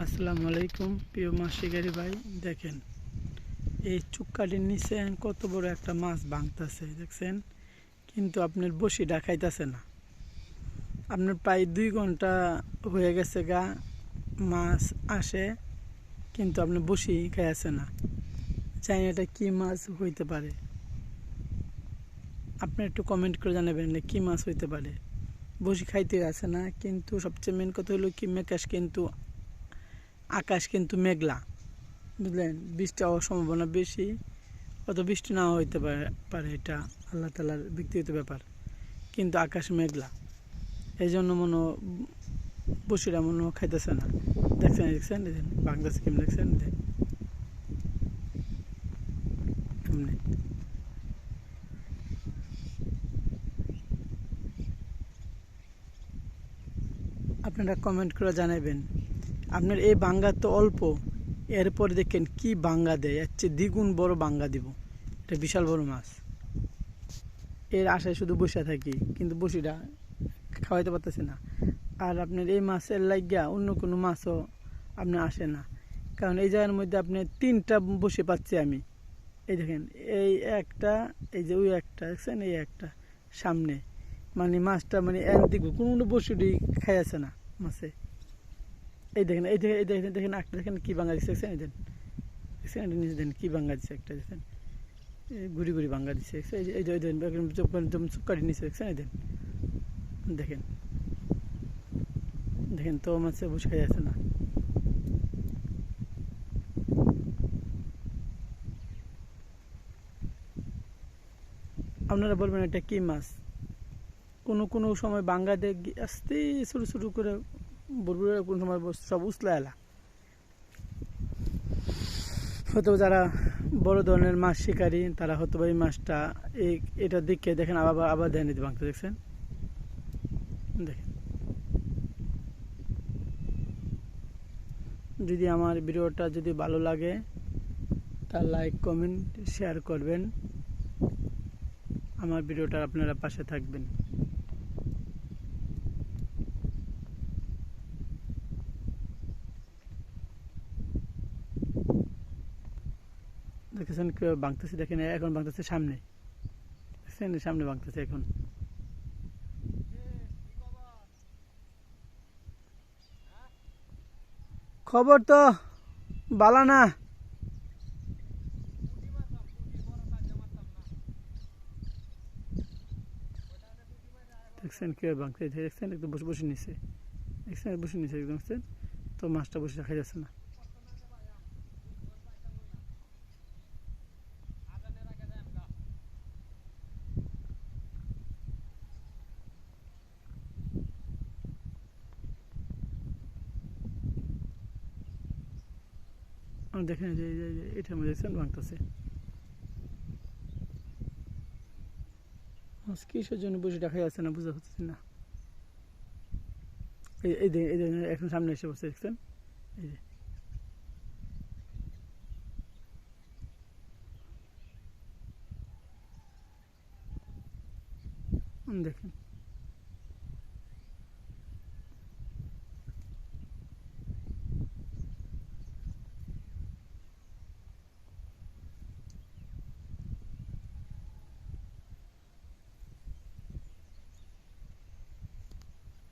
আসসালামু আলাইকুম প্রিয় মাছ শিকারী ভাই, দেখেন এই চুক্কাটির নিচে কত বড় একটা মাছ ভাঙতেছে দেখছেন, কিন্তু আপনার বসিটা খাইতেছে না। আপনার প্রায় 2 ঘন্টা হয়ে গেছে গা, মাছ আসে কিন্তু আপনার বসি খাইছে না। জানি এটা কি মাছ হইতে পারে, আপনি একটু কমেন্ট করে জানাবেন কি মাছ হইতে পারে। বসি খাইতে আসে না, কিন্তু সবচেয়ে মেন কথা হলো কি আকাশ কিন্তু মেঘলা, বুঝলেন। বৃষ্টি হওয়ার সম্ভাবনা বেশি, অত বৃষ্টি নাও হইতে পারে, এটা আল্লাহ তাআলার ব্যক্তিগত ব্যাপার। কিন্তু আকাশ মেঘলা, এই জন্য বসিরা খাইতেছে না। দেখছেন বাংলাদেশ কেমন দেখছেন, এমনি। আপনারা কমেন্ট করে জানাবেন আপনার এই বাঙ্গা তো অল্প, এরপরে দেখেন কি বাঙ্গা দেয়, এর চেয়ে দ্বিগুণ বড় বাঙ্গা দিব। এটা বিশাল বড় মাছ, এর আশায় শুধু বসে থাকি, কিন্তু বসিটা খাওয়াইতে পারতেছি না। আর আপনার এই মাছের লাগিয়া অন্য কোনো মাছও আপনার আসে না, কারণ এই জায়গার মধ্যে আপনি 3টা বসে পাচ্ছি আমি। এই দেখেন, এই একটা, এই যে ওই একটা দেখছেন, এই একটা সামনে, মানে মাছটা এদিক কোনো বসুটি খাই আছে না মাছে। এই দেখেন, দেখেন একটা, দেখেন কি বাঙ্গা দিচ্ছে, দেখছেন, এই দেখছেন, এটা নিচে দেখেন কি বাঙ্গা দিচ্ছে, একটা দেখেন ঘুরি ঘুরি বাঙ্গা দিচ্ছে, এই যে চুক্কাটি নিচে দেখছেন, এই দেখেন দেখেন তো মাছে বসে খাই আছে না। আপনারা বলবেন এটা কি মাছ। কোনো সময় বাঙ্গা দিয়ে আস্তে ছোটো ছোটো করে বড় কোনো সময় সব উছলা এলা। হয়তো যারা বড় ধরনের মাছ শিকারী, তারা হয়তো এই মাছটা এটা দেখে দেখেন আবার দেয় নিতে ভাঙতে, দেখছেন, দেখেন। যদি আমার ভিডিওটা যদি ভালো লাগে, তার লাইক কমেন্ট শেয়ার করবেন, আমার ভিডিওটা আপনারা পাশে থাকবেন। দেখেছেন কেউ ভাঙতেছে, দেখেন এখন ভাঙতেছে সামনে, দেখছেন সামনে ভাঙতেছে এখন। খবর তো বালা না, দেখছেন কেউ ভাঙতে, দেখছেন একটু বসে বসে নিছে, দেখছেন বসে নিছে একদম, দেখছেন তো মাছটা বসে রাখা যাচ্ছে না। দেখেন যে এটার মধ্যে দেখছেন ভাঙতেছে মাছ, কিসের জন্য বসে রাখা যাচ্ছে না বুঝতে পারছি না। এই এখন সামনে এসে বসে, দেখছেন, এই যে দেখেন।